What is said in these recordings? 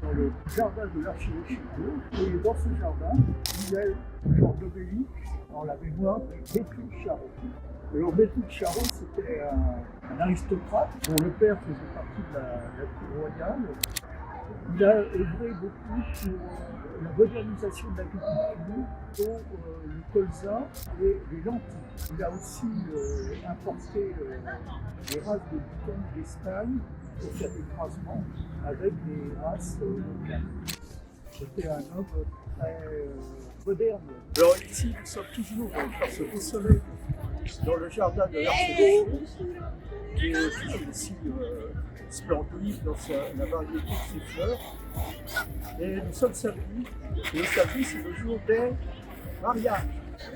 dans le jardin de l'archevêché et dans ce jardin, il y a un genre d'obélisque en la mémoire de Béthune Charron. Alors Béthune Charron, c'était un aristocrate dont le père faisait partie de la cour royale. Il a œuvré beaucoup pour la modernisation de l'agriculture, dont le colza et les lentilles. Il a aussi importé des races de boutons d'Espagne pour faire des croisements avec des races locales. C'était un homme très moderne. Alors ici, nous sommes toujours par ce beau soleil dans le jardin de l'archevêché, qui est toujours ici splendide dans la variété de ses fleurs. Et nous sommes samedi, et le samedi c'est le jour des mariages.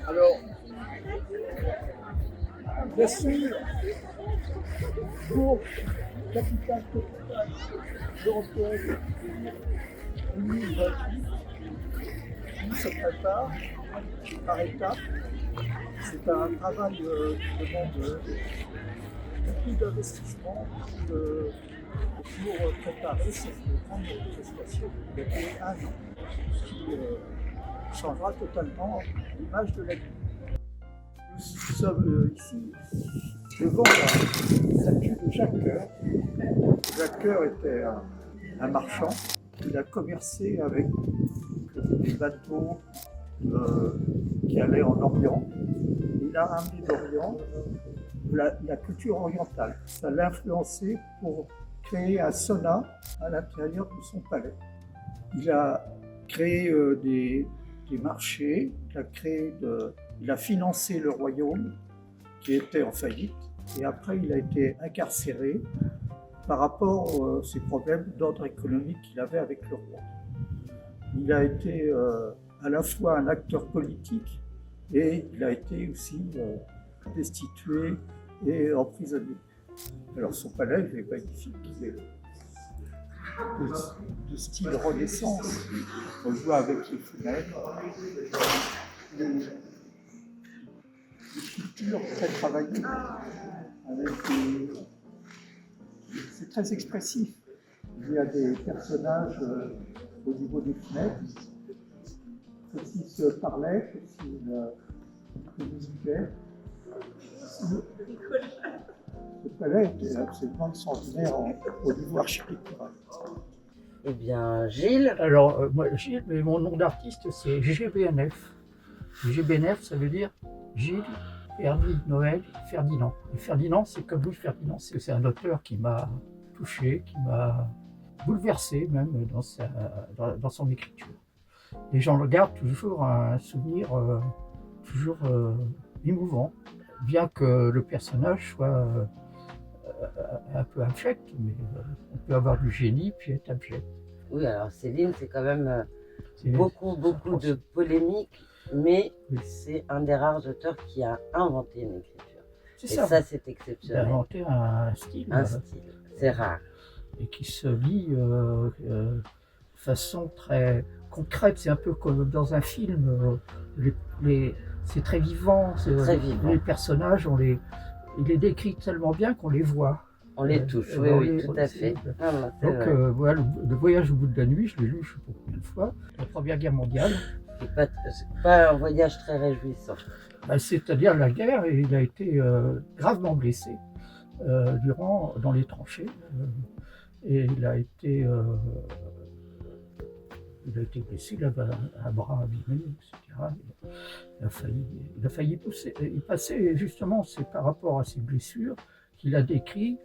Alors, bien sûr, pour capitale européenne 2028, qui se prépare par étapes. C'est un travail qui demande beaucoup d'investissement pour préparer cette grande manifestation qui a été un an, qui changera totalement l'image de la ville. Nous sommes ici devant la statue de Jacques Coeur. Jacques Coeur était un marchand. Il a commercé avec des bateaux qui allaient en Orient. Il a ramené d'Orient la culture orientale. Ça l'a influencé pour créer un sauna à l'intérieur de son palais. Il a créé des marchés, il a financé le royaume qui était en faillite et après il a été incarcéré par rapport à ces problèmes d'ordre économique qu'il avait avec le roi. Il a été à la fois un acteur politique et il a été aussi destitué et emprisonné. Alors son palais il est magnifique, il est de style Renaissance. On le voit avec les fenêtres, les sculptures très travaillées, c'est très expressif. Il y a des personnages au niveau des fenêtres, comme s'ils se parlaient, comme s'ils communiquaient. Ce palais était absolument extraordinaire au niveau architectural. Eh bien, Gilles. Alors, moi, Gilles, mais mon nom d'artiste, c'est GBNF. GBNF, ça veut dire Gilles, Bernie, Noël, Ferdinand. Et Ferdinand, c'est comme Louis Ferdinand. C'est un auteur qui m'a touché, qui m'a bouleversé même dans son écriture. Et j'en garde toujours un souvenir toujours émouvant, bien que le personnage soit un peu abject, mais on peut avoir du génie puis être abject. Oui, alors Céline, c'est quand même beaucoup de polémiques, mais c'est un des rares auteurs qui a inventé une écriture. Et ça, c'est exceptionnel. Il a inventé un style. C'est rare. Et qui se lit de façon très concrète. C'est un peu comme dans un film. C'est très vivant. Très vivant. Les personnages, il les décrit tellement bien qu'on les voit. On les touche, oui, tout à fait. Donc voilà, le voyage au bout de la nuit, je l'ai lu je ne sais pas combien de fois. La Première Guerre mondiale. C'est pas un voyage très réjouissant. C'est-à-dire la guerre, et il a été gravement blessé dans les tranchées. Et il a été blessé, il avait un bras abîmé, etc. Il a failli pousser. Il passait justement, c'est par rapport à ces blessures qu'il a décrit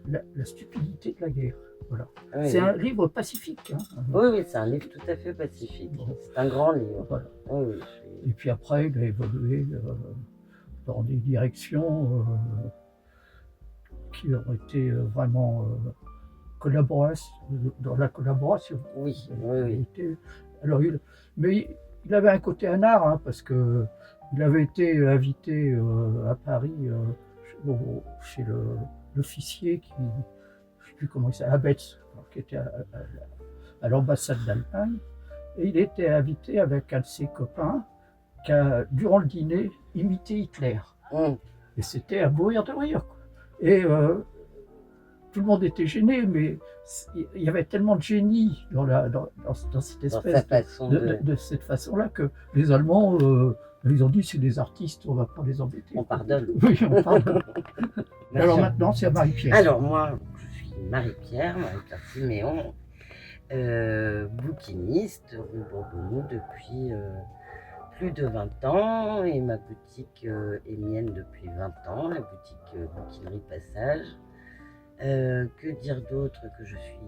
la stupidité de la guerre. Voilà. Oui, c'est un livre pacifique. Hein. Oui, c'est un livre tout à fait pacifique. Bon. C'est un grand livre. Voilà. Oui. Et puis après, il a évolué dans des directions qui ont été vraiment dans la collaboration. Oui. Alors, mais il avait un côté anard, hein, parce que il avait été invité à Paris chez l'officier qui, je ne sais plus comment il s'appelle, Abetz, qui était à l'ambassade d'Allemagne, et il était invité avec un de ses copains qui a, durant le dîner, imité Hitler. Et c'était à mourir de rire, quoi. Et tout le monde était gêné, mais il y avait tellement de génie dans cette espèce de cette façon-là que les Allemands, ils ont dit c'est des artistes, on ne va pas les embêter. On pardonne. Oui, on pardonne. Alors maintenant, c'est à Marie-Pierre. Alors moi, je suis Marie-Pierre Siméon, bouquiniste rue Bourbonneau depuis plus de 20 ans, et ma boutique est mienne depuis 20 ans, la boutique Bouquinerie Passage. Que dire d'autre? Que je suis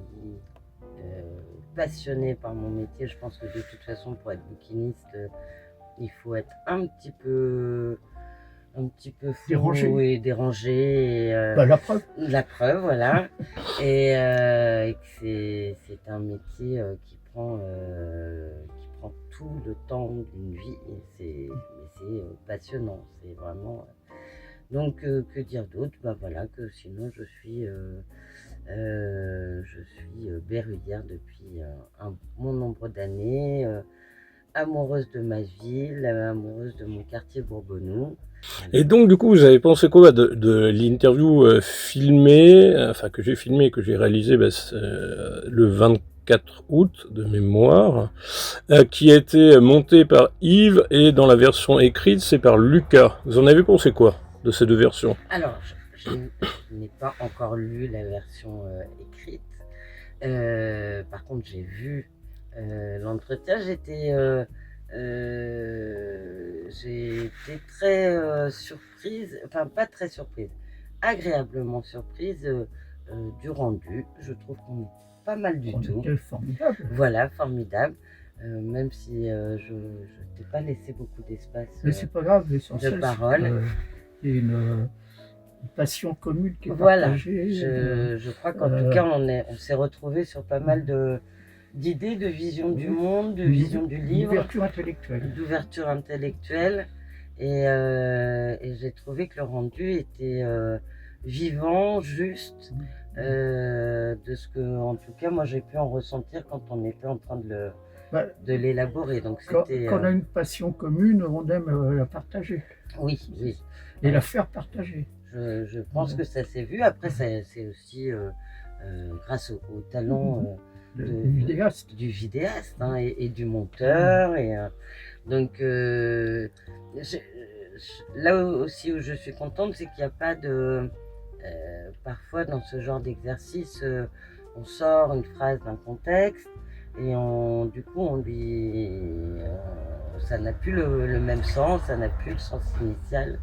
passionnée par mon métier. Je pense que de toute façon, pour être bouquiniste, il faut être un petit peu fou et dérangé. Et, la preuve, voilà. Et que c'est un métier qui prend tout le temps d'une vie. Et c'est passionnant. C'est vraiment. Donc, que dire d'autre? Bah voilà, que sinon je suis berrulière depuis un bon nombre d'années, amoureuse de ma ville, amoureuse de mon quartier Bourbonneau. Et donc, du coup, vous avez pensé quoi de l'interview filmée, enfin que j'ai filmée et que j'ai réalisée le 24 août de mémoire, qui a été montée par Yves, et dans la version écrite, c'est par Lucas. Vous en avez pensé quoi de ces deux versions? Alors, je n'ai pas encore lu la version écrite. Par contre, j'ai vu l'entretien. J'ai été très surprise, enfin pas très surprise, agréablement surprise du rendu. Je trouve qu'on est pas mal du tout. Formidable. Voilà, formidable. Même si je t'ai pas laissé beaucoup d'espace c'est pas grave, de parole. Il y a une passion commune qui est partagée. Je crois qu'en tout cas, on s'est retrouvés sur pas mal d'idées, de vision du monde, de vision du livre. D'ouverture intellectuelle. Et j'ai trouvé que le rendu était vivant, juste, de ce que, en tout cas, moi j'ai pu en ressentir quand on était en train de l'élaborer. Donc quand on a une passion commune, on aime la partager. Oui. Et la faire partager. Je pense que ça s'est vu. Après, c'est aussi grâce au talent du vidéaste hein, et du monteur. Et, donc, là aussi où je suis contente, c'est qu'il n'y a pas de... parfois, dans ce genre d'exercice, on sort une phrase d'un contexte et du coup, on lui... ça n'a plus le même sens, ça n'a plus le sens initial.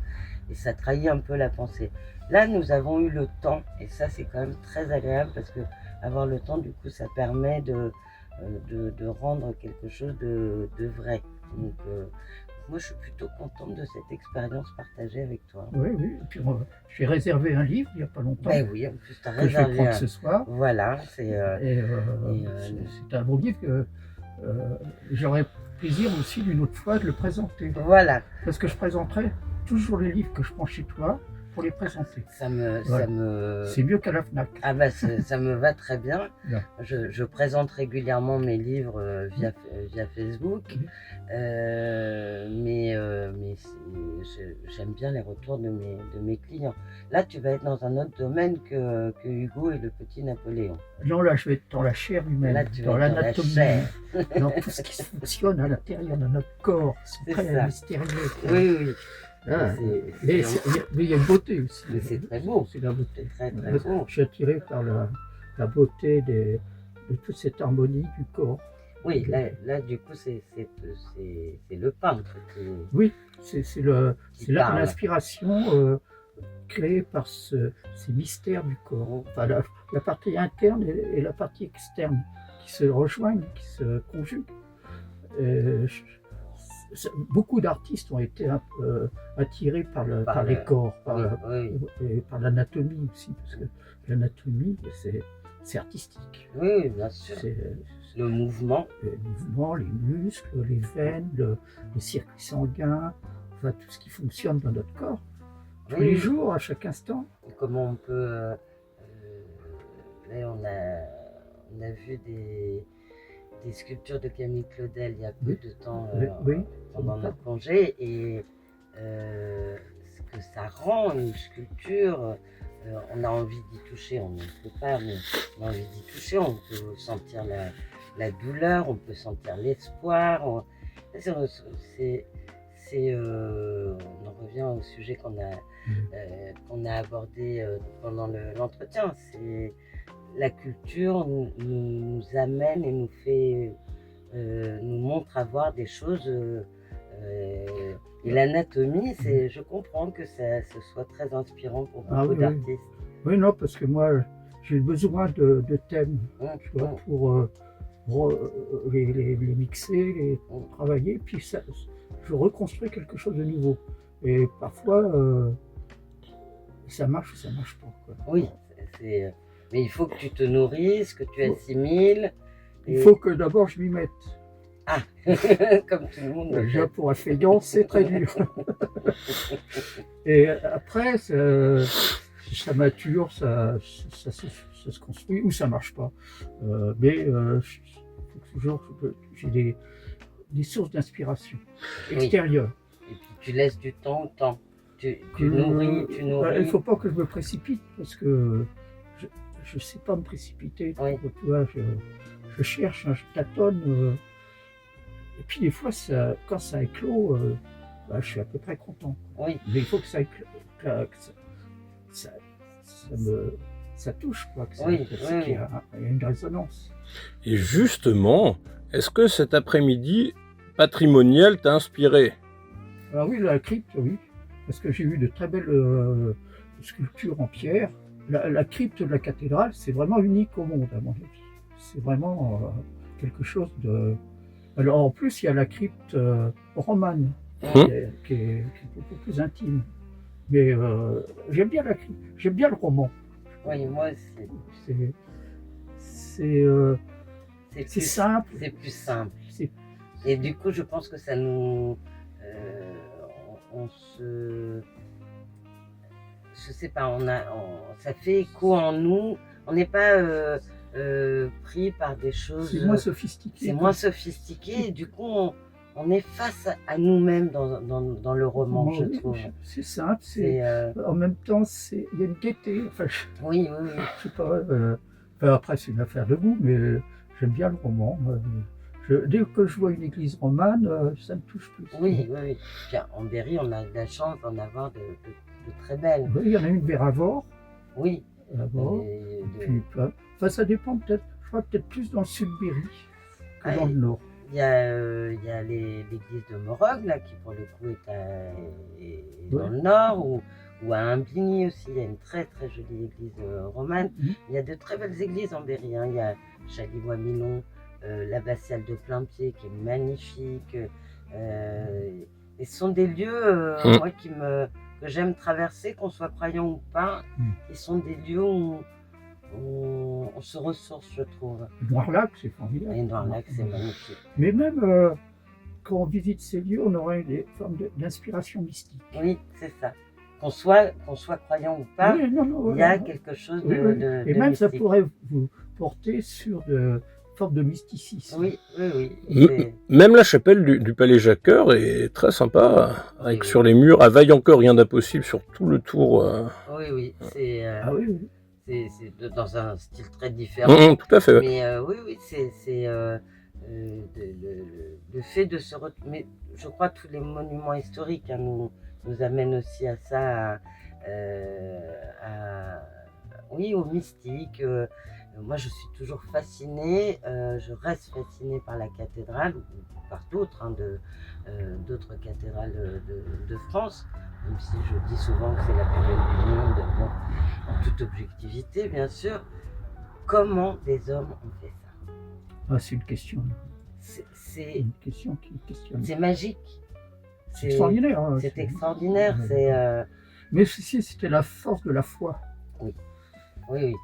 Et ça trahit un peu la pensée. Là, nous avons eu le temps, et ça, c'est quand même très agréable, parce que avoir le temps, du coup, ça permet de rendre quelque chose de vrai. Donc, moi, je suis plutôt contente de cette expérience partagée avec toi. Oui. Et puis, j'ai réservé un livre il n'y a pas longtemps. Ben oui, en plus, tu as réservé. Que je vais prendre ce soir. Voilà. C'est un beau livre que j'aurais plaisir aussi d'une autre fois de le présenter. Voilà. Parce que je présenterai toujours les livres que je prends chez toi pour les présenter. Ça me... C'est mieux qu'à la FNAC. Ah bah ça me va très bien. Je présente régulièrement mes livres via Facebook, mais j'aime bien les retours de mes clients. Là, tu vas être dans un autre domaine que Hugo et le petit Napoléon. Non, là, je vais être dans la chair humaine, là, tu dans vas l'anatomie, dans tout ce qui fonctionne à l'intérieur de notre corps. C'est très mystérieux. Oui. Mais il y a une beauté aussi. Mais c'est très beau. C'est la beauté. Très beau. Je suis attiré par la beauté de toute cette harmonie du corps. Oui, là du coup, c'est le peintre qui... Oui, c'est l'inspiration créée par ces mystères du corps. Enfin, la partie interne et la partie externe qui se rejoignent, qui se conjuguent. Beaucoup d'artistes ont été attirés par les corps, par l'anatomie aussi, parce que l'anatomie, c'est artistique. Oui, bien sûr. Le mouvement. Les muscles, les veines, les circuits sanguins, enfin tout ce qui fonctionne dans notre corps, tous les jours, à chaque instant. Et comment on peut... là, on a vu des sculptures de Camille Claudel il y a peu de temps pendant notre congé, et ce que ça rend une sculpture on a envie d'y toucher, on ne peut pas, mais on a envie d'y toucher, on peut sentir la douleur, on peut sentir l'espoir. On en revient au sujet qu'on a abordé pendant l'entretien. C'est la culture nous amène et nous montre à voir des choses. Et l'anatomie, je comprends que ce soit très inspirant pour beaucoup d'artistes. Oui, non, parce que moi, j'ai besoin de thèmes, tu vois, pour les mixer, les travailler, puis je reconstruis quelque chose de nouveau. Et parfois, ça marche ou ça marche pas, quoi. Oui, mais il faut que tu te nourrisses, que tu assimiles. Il faut que d'abord je m'y mette. Ah, comme tout le monde. Déjà pour un feignant, c'est très dur. Et après, ça mature, ça se construit ou ça marche pas. Mais toujours, j'ai des sources d'inspiration extérieures. Et puis tu laisses du temps au temps. Tu nourris. Il ne faut pas que je me précipite parce que je ne sais pas me précipiter. Oui. Tu vois, je cherche, je tâtonne. Et puis des fois, quand ça éclot, je suis à peu près content. Oui. Mais il faut que ça éclot, ça touche, quoi, qu'il y a une résonance. Et justement, est-ce que cet après-midi patrimonial t'a inspiré? Ah oui, la crypte, oui. Parce que j'ai vu de très belles sculptures en pierre. La crypte de la cathédrale, c'est vraiment unique au monde, à mon avis. C'est vraiment quelque chose de... Alors en plus, il y a la crypte romane, qui est beaucoup plus intime. Mais j'aime bien la crypte, j'aime bien le roman. Oui, moi aussi. C'est simple. C'est plus simple. Et du coup, je pense que ça nous... je sais pas, ça fait écho en nous. On n'est pas pris par des choses... C'est moins sophistiqué. C'est moins sophistiqué. Et du coup, on est face à nous-mêmes dans le roman, je trouve. C'est simple. En même temps, il y a une gaieté. Enfin, oui. Je sais pas. Après, c'est une affaire de goût, mais j'aime bien le roman. Dès que je vois une église romane, ça me touche plus. Oui. Puis en Berry, on a de la chance d'en avoir de très belles. Oui, il y en a une vers Avord. Oui. Puis, ça dépend peut-être. Je crois peut-être plus dans le sud de Berry que dans le nord. Il y a l'église de Morogue, là, qui pour le coup est dans le nord, ou à Imbigny aussi. Il y a une très très jolie église romane. Il y a de très belles églises en Berry. Il y a Chalivoix-Milon, l'abbatiale de Plain-Pied qui est magnifique. Et ce sont des lieux moi, que j'aime traverser, qu'on soit croyant ou pas. Ils sont des lieux où on se ressource, je trouve. Noirlac, c'est formidable. Et Noirlac, c'est magnifique. Mais même quand on visite ces lieux, on aura une forme d'inspiration mystique. Oui, c'est ça. Qu'on soit croyant ou pas, il y a quelque chose de Et même mystique. ça pourrait vous porter sur de forme de mysticisme. Oui. Même la chapelle du Palais Jacqueur est très sympa, avec sur les murs, à Vaillancourt, rien d'impossible sur tout le tour. Oui, c'est dans un style très différent. Tout à fait. Mais c'est le fait de se retrouver. Mais je crois que tous les monuments historiques nous amènent aussi à ça, au mystique. Moi, je suis toujours fascinée, je reste fascinée par la cathédrale, ou par d'autres cathédrales de France, même si je dis souvent que c'est la plus belle du monde, en toute objectivité, bien sûr. Comment des hommes ont fait ça? C'est une question. C'est une question qui questionne. C'est magique. C'est extraordinaire. Hein, c'est extraordinaire. Mais ceci, c'était la force de la foi. Oui.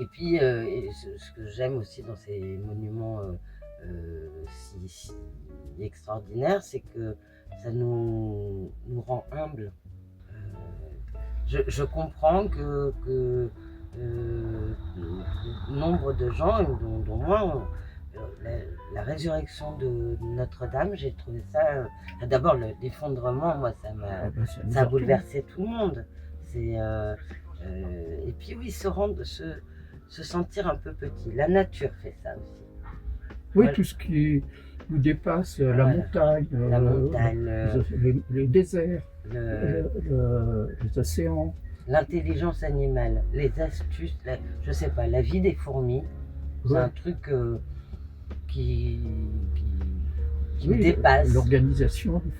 Et puis, ce que j'aime aussi dans ces monuments si extraordinaires, c'est que ça nous rend humbles. Je comprends que nombre de gens, dont moi, la résurrection de Notre-Dame, j'ai trouvé ça... D'abord, l'effondrement, moi, ça a bouleversé tout le monde. Et puis oui, se sentir un peu petit. La nature fait ça aussi. Oui, Voilà. tout ce qui nous dépasse, la Voilà. montagne, La montagne, les déserts, le- les océans. l'intelligence animale, les astuces, je sais pas, la vie des fourmis, c'est Ouais. un truc qui, qui, qui Oui, me dépasse. l'organisation des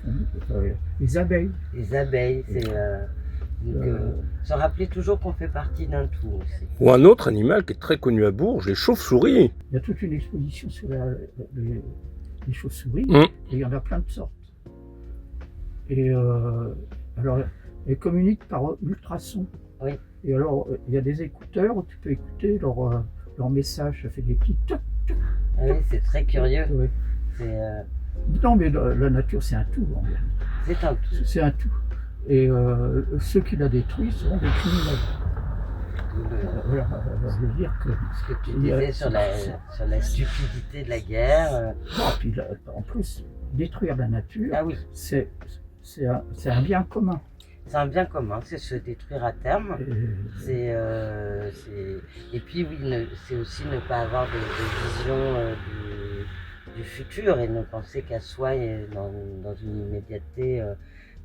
fourmis, les abeilles. Les abeilles, c'est se rappeler toujours qu'on fait partie d'un tout aussi. Ou un autre animal qui est très connu à Bourges, les chauves-souris. Il y a toute une exposition sur les chauves-souris, Mm. et il y en a plein de sortes. Et alors, elles communiquent par ultrasons. Oui. Et alors, il y a des écouteurs où tu peux écouter leur message, ça fait des petits toc. Ah oui, c'est très curieux. Ouais. C'est Non, mais la nature, c'est un tout. En réalité. c'est un tout. C'est un tout. Et ceux qui la détruisent seront des criminels. Voilà, je veux dire que. Ce que tu il y a- disais sur la stupidité de la guerre. Puis là, en plus, détruire la nature, Ah oui, c'est un bien commun. c'est un bien commun, c'est se détruire à terme. Et, Et puis oui, c'est aussi ne pas avoir de vision du futur et ne penser qu'à soi et dans une immédiateté.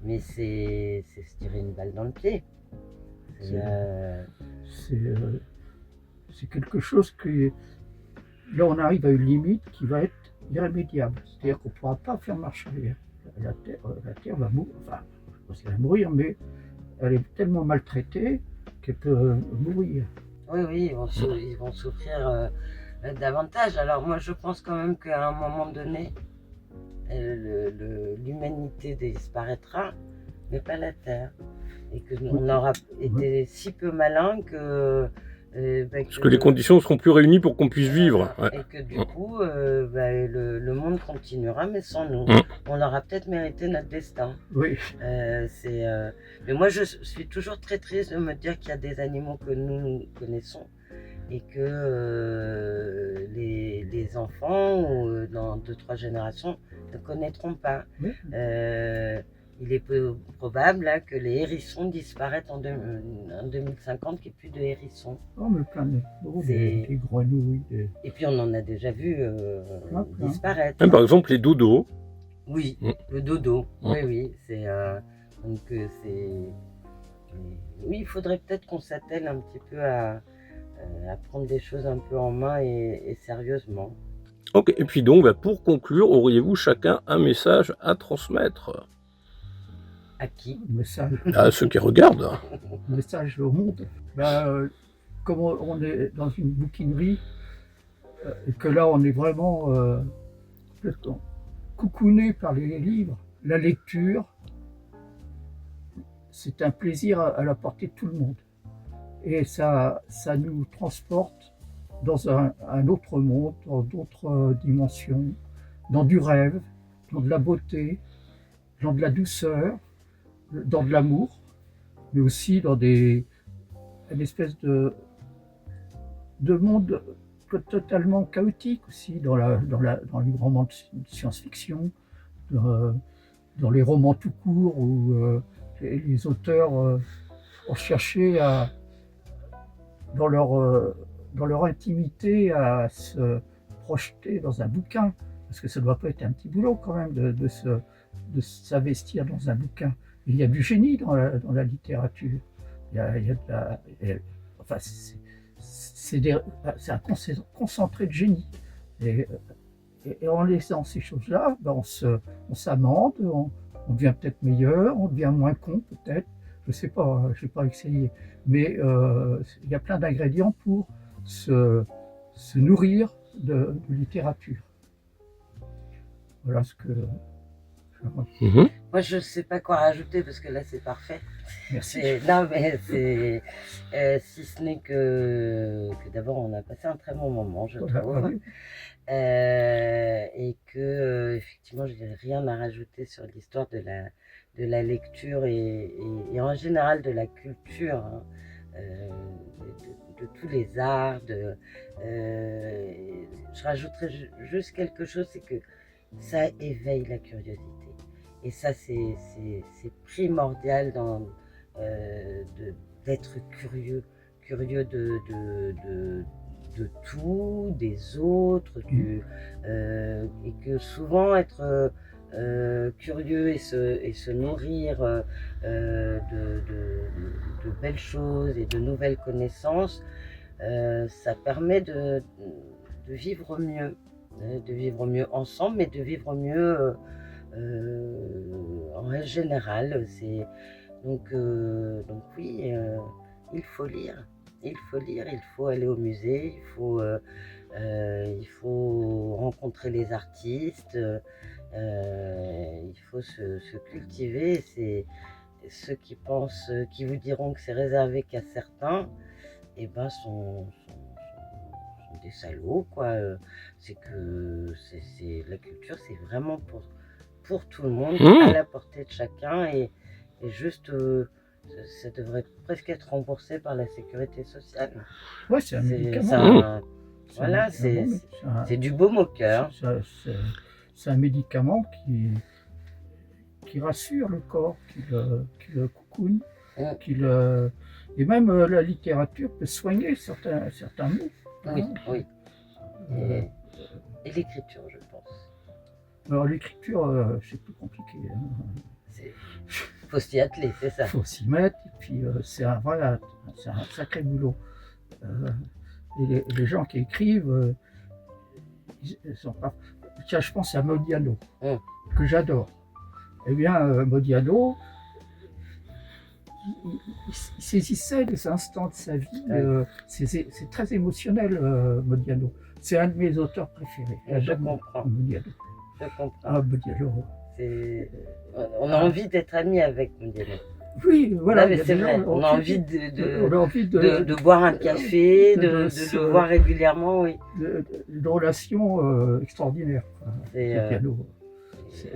Mais c'est se tirer une balle dans le pied. C'est quelque chose que. Là, on arrive à une limite qui va être irrémédiable. C'est-à-dire qu'on ne pourra pas faire marche arrière. La Terre va mourir. Enfin, je pense qu'elle va mourir, mais elle est tellement maltraitée qu'elle peut mourir. Oui, oui, ils vont souffrir davantage. Alors moi, je pense quand même qu'à un moment donné, l'humanité disparaîtra, mais pas la Terre. Et qu'on aura été si peu malin que... Parce que les conditions seront plus réunies pour qu'on puisse vivre. Ouais. Et que du coup, le monde continuera, mais sans nous. Mm. On aura peut-être mérité notre destin. Oui. Mais moi, je suis toujours très triste de me dire qu'il y a des animaux que nous connaissons et que les enfants, dans 2-3 générations, ne connaîtront pas. Oui. Il est peu probable là, que les hérissons disparaissent en 2050, qu'il n'y ait plus de hérissons. Oh, mais plein de des grenouilles. Et puis on en a déjà vu disparaître. Même par exemple les dodos. Oui, le dodo. Mm. Oui, oui. Oui, il faudrait peut-être qu'on s'attelle un petit peu à prendre des choses un peu en main et sérieusement. Ok, et puis donc, pour conclure, auriez-vous chacun un message à transmettre? À qui? Message. À ceux qui regardent. Message au monde. Comme on est dans une bouquinerie, et que là on est vraiment coucouné par les livres, la lecture, c'est un plaisir à la portée de tout le monde. Et ça nous transporte dans un autre monde, dans d'autres dimensions, dans du rêve, dans de la beauté, dans de la douceur, dans de l'amour, mais aussi dans une espèce de monde totalement chaotique aussi, dans les romans de science-fiction, dans les romans tout court, où les auteurs ont cherché dans leur intimité à se projeter dans un bouquin, parce que ça ne doit pas être un petit boulot quand même de s'investir dans un bouquin. Il y a du génie dans la littérature. Il y a de la, enfin, c'est un concentré de génie. Et en laissant ces choses-là, on s'amende, on devient peut-être meilleur, on devient moins con peut-être. Je ne sais pas, je n'ai pas essayé. Mais il y a plein d'ingrédients pour se nourrir de littérature. Voilà ce que... Moi, je ne sais pas quoi rajouter parce que là, c'est parfait. Merci. Non, mais c'est si ce n'est que d'abord, on a passé un très bon moment, je trouve. Et que, effectivement, je n'ai rien à rajouter sur l'histoire de la lecture et en général de la culture, hein, de tous les arts. Je rajouterais juste quelque chose, c'est que ça éveille la curiosité. Et ça, c'est primordial d'être curieux de tout, des autres, et que souvent être curieux et se nourrir de belles choses et de nouvelles connaissances, ça permet de vivre mieux, de vivre mieux ensemble, mais de vivre mieux en règle générale. Donc oui, il faut lire. Il faut aller au musée, il faut rencontrer les artistes, il faut se cultiver. C'est ceux qui vous diront que c'est réservé qu'à certains, eh ben sont des salauds, quoi. C'est que la culture, c'est vraiment pour tout le monde, à la portée de chacun, et juste ça devrait presque être remboursé par la sécurité sociale. Ouais, c'est un médicament. Voilà, c'est du baume au cœur. C'est un médicament qui rassure le corps, qui le coucoune, et même la littérature peut soigner certains maux. Oui. Et l'écriture, je pense. Alors l'écriture, c'est plus compliqué. Faut s'y atteler, c'est ça. Faut s'y mettre, et puis c'est un sacré boulot. Et les gens qui écrivent, ils sont pas. Tiens, je pense à Modiano, que j'adore. Eh bien, Modiano, il saisissait des instants de sa vie. C'est très émotionnel, Modiano. C'est un de mes auteurs préférés. Je comprends. Modiano. Je comprends. Ah, Modiano. On a envie d'être amis avec Modiano. Oui, voilà. Non, mais c'est vrai. On a envie de boire un café, de le voir régulièrement, oui. Une relation extraordinaire.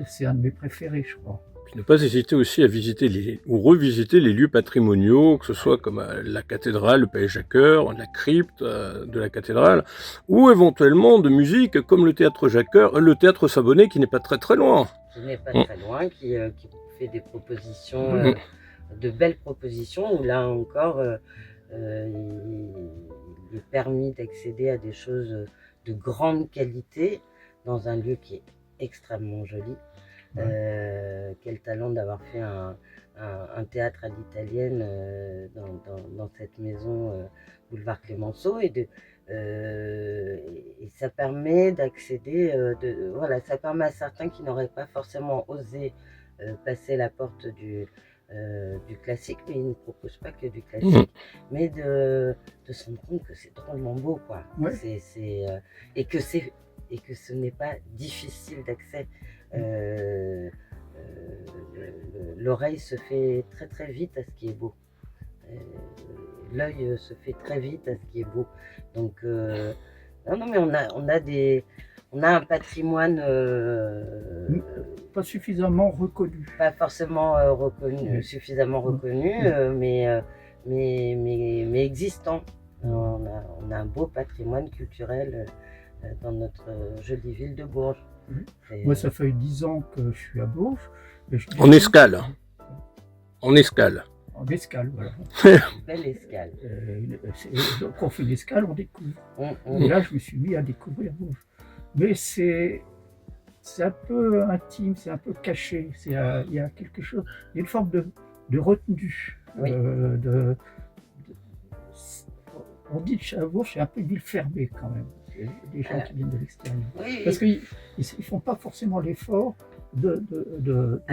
C'est un de mes préférés, je crois. Puis ne pas hésiter aussi à visiter ou revisiter les lieux patrimoniaux, que ce soit comme la cathédrale, le Palais Jacqueur, la crypte de la cathédrale, ou éventuellement de musique comme le théâtre Jacqueur, le théâtre Savonnet qui n'est pas très très loin. Qui n'est pas très loin, qui fait des propositions, de belles propositions, où là encore, il est permis d'accéder à des choses de grande qualité dans un lieu qui est extrêmement joli. Quel talent d'avoir fait un théâtre à l'italienne dans cette maison boulevard Clémenceau, et ça permet d'accéder, ça permet à certains qui n'auraient pas forcément osé passer la porte du classique, mais ils ne proposent pas que du classique, mais de se rendre compte que c'est drôlement beau, quoi. Et que ce n'est pas difficile d'accès. L'oreille se fait très très vite à ce qui est beau. L'œil se fait très vite à ce qui est beau. Donc non, mais on a un patrimoine pas suffisamment reconnu. Pas forcément reconnu, suffisamment reconnu, mais existant. On a un beau patrimoine culturel dans notre jolie ville de Bourges. Moi, ça fait 10 ans que je suis à Bourges. En escale. En escale. En escale, voilà. Belle escale. Quand on fait l'escale, on découvre. Et là, je me suis mis à découvrir Bourges. Mais c'est un peu intime, c'est un peu caché. Il y a quelque chose, il y a une forme de retenue. Oui. On dit que Bourges, c'est un peu une ville fermée quand même. Les gens qui viennent de l'extérieur. Oui. Parce qu'ils ne font pas forcément l'effort de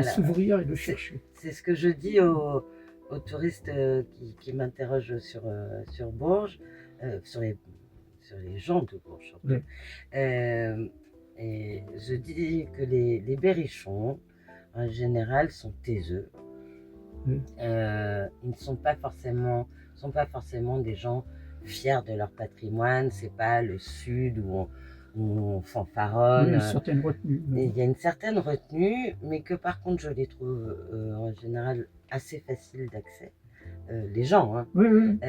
s'ouvrir et de chercher. C'est ce que je dis aux touristes qui m'interrogent sur Bourges, sur les gens de Bourges. Oui. Et je dis que les berrichons, en général, sont taiseux. Oui. Ils ne sont pas forcément des gens fiers de leur patrimoine. C'est pas le sud où on fanfaronne. Il y a une certaine retenue. Il y a une certaine retenue, mais que par contre, je les trouve en général assez faciles d'accès. Les gens, hein. Oui, oui.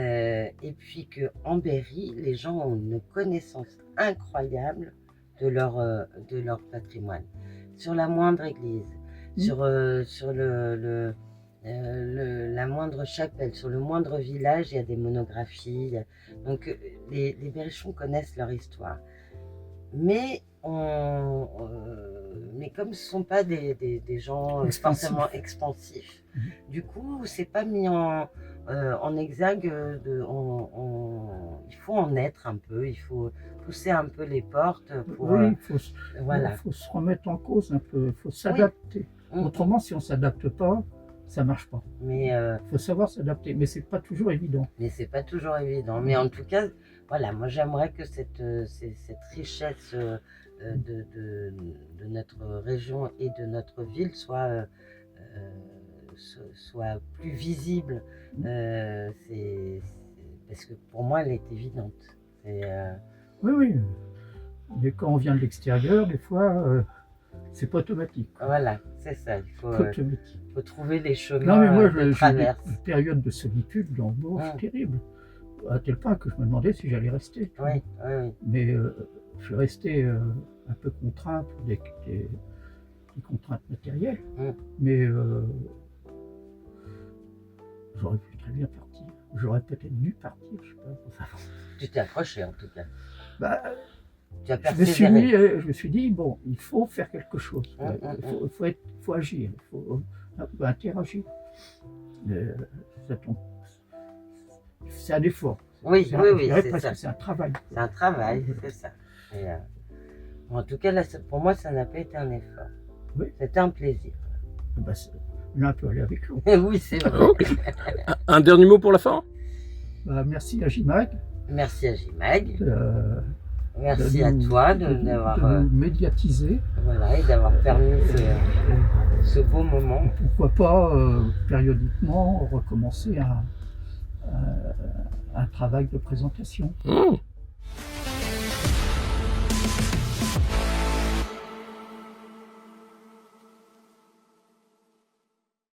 Et puis qu'en Berry, les gens ont une connaissance incroyable de leur patrimoine. Sur la moindre église, sur la moindre chapelle, sur le moindre village, il y a des monographies. Donc les Berrichons connaissent leur histoire. Mais, mais comme ce ne sont pas des gens forcément expansifs, du coup, c'est pas mis en exergue. Il faut en être un peu, il faut pousser un peu les portes pour... Oui, voilà. il faut se remettre en cause un peu, il faut s'adapter. Oui. Autrement, si on ne s'adapte pas, ça ne marche pas. Mais il faut savoir s'adapter, mais c'est pas toujours évident. Mais c'est pas toujours évident. Mais en tout cas, voilà, moi j'aimerais que cette richesse de notre région et de notre ville soit plus visible. Parce que pour moi, elle est évidente. Oui, oui. Mais quand on vient de l'extérieur, des fois, c'est pas automatique. Voilà, c'est ça. Il faut trouver les chemins. Non, mais moi, de traverse. J'ai une période de solitude dans Bourges terrible, à tel point que je me demandais si j'allais rester. Oui, oui. Mais je suis resté un peu contraint pour des contraintes matérielles. Mais j'aurais pu très bien partir. J'aurais peut-être dû partir, je sais pas. Enfin, tu t'es accroché en tout cas. Bah, tu as persévéré. Je me suis dit, bon, il faut faire quelque chose. Il faut agir, il faut interagir. C'est un effort. Oui, c'est ça. C'est un travail. C'est un travail, c'est ça. Et, en tout cas, là, pour moi, ça n'a pas été un effort. Oui. C'était un plaisir. Bah, l'un peut aller avec l'autre. Oui, c'est vrai. Un dernier mot pour la fin? Bah, merci à JMAG. Merci à JMAG. Merci à toi d'avoir médiatisé. Voilà, et d'avoir permis ce beau moment. Pourquoi pas périodiquement recommencer un travail de présentation.